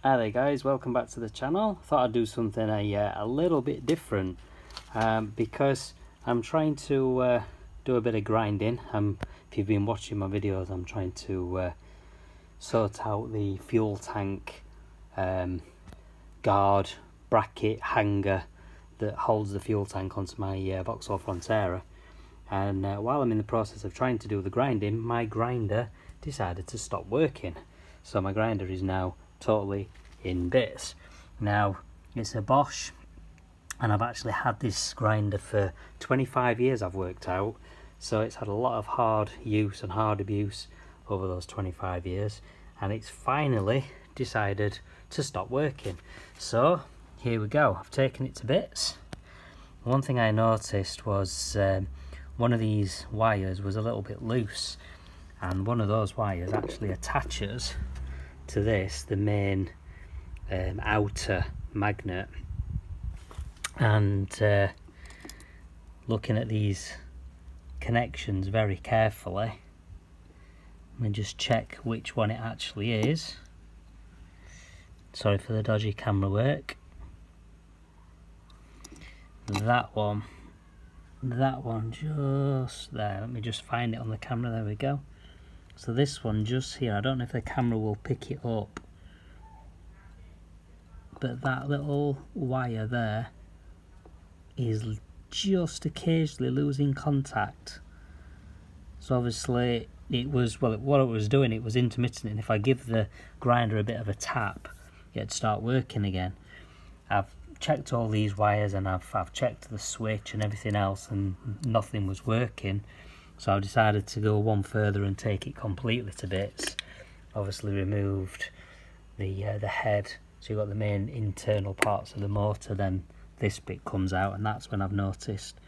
Hi there guys, welcome back to the channel. Thought I'd do something a little bit different because I'm trying to do a bit of grinding. If you've been watching my videos, I'm trying to sort out the fuel tank guard bracket hanger that holds the fuel tank onto my Vauxhall Frontera. And while I'm in the process of trying to do the grinding, my grinder decided to stop working. So my grinder is now totally in bits. Now it's a Bosch, and I've actually had this grinder for 25 years, I've worked out, so it's had a lot of hard use and hard abuse over those 25 years, and it's finally decided to stop working. So here we go, I've taken it to bits. One thing I noticed was one of these wires was a little bit loose, and one of those wires actually attaches to this, the main outer magnet. And looking at these connections very carefully, let me just check which one it actually is. Sorry for the dodgy camera work. That one just there. Let me just find it on the camera. There we go. So this one just here, I don't know if the camera will pick it up, but that little wire there is just occasionally losing contact. So obviously it was, well, what it was doing, it was intermittent, and if I give the grinder a bit of a tap, it'd start working again. I've checked all these wires, and I've checked the switch and everything else, and nothing was working. So I decided to go one further and take it completely to bits. Obviously removed the head, so you've got the main internal parts of the motor, then this bit comes out, and that's when I've noticed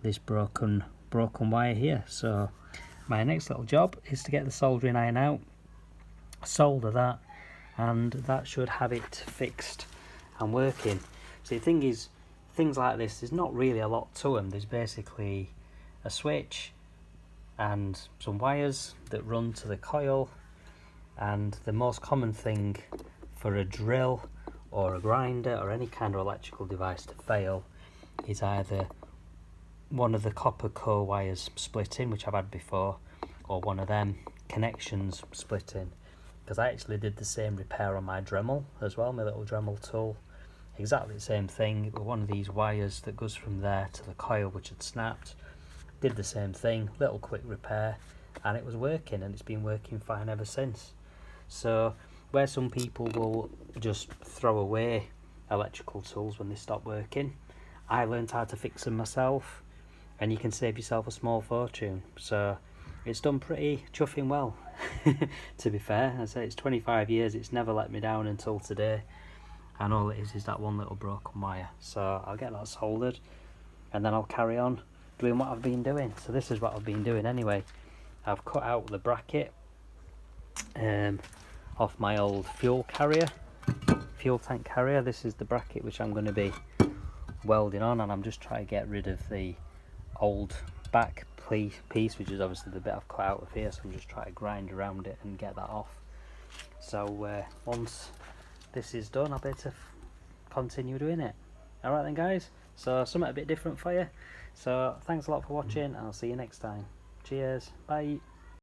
this broken wire here. So my next little job is to get the soldering iron out, solder that, and that should have it fixed and working. So the thing is, things like this, there's not really a lot to them. There's basically a switch and some wires that run to the coil, and the most common thing for a drill or a grinder or any kind of electrical device to fail is either one of the copper core wires splitting, which I've had before, or one of them connections splitting, because I actually did the same repair on my Dremel as well, my little Dremel tool. Exactly the same thing, but one of these wires that goes from there to the coil, which had snapped, did the same thing, little quick repair, and it was working, and it's been working fine ever since. So where some people will just throw away electrical tools when they stop working, I learned how to fix them myself, and you can save yourself a small fortune. So it's done pretty chuffing well. To be fair, I say it's 25 years, it's never let me down until today, and all it is that one little broken wire. So I'll get that soldered, and then I'll carry on doing what I've been doing. So this is what I've been doing anyway. I've cut out the bracket off my old fuel tank carrier. This is the bracket which I'm going to be welding on, and I'm just trying to get rid of the old back piece, which is obviously the bit I've cut out of here. So I'm just trying to grind around it and get that off. So once this is done, I'll be able to continue doing it. Alright then guys, so something a bit different for you. So thanks a lot for watching, and I'll see you next time. Cheers, bye.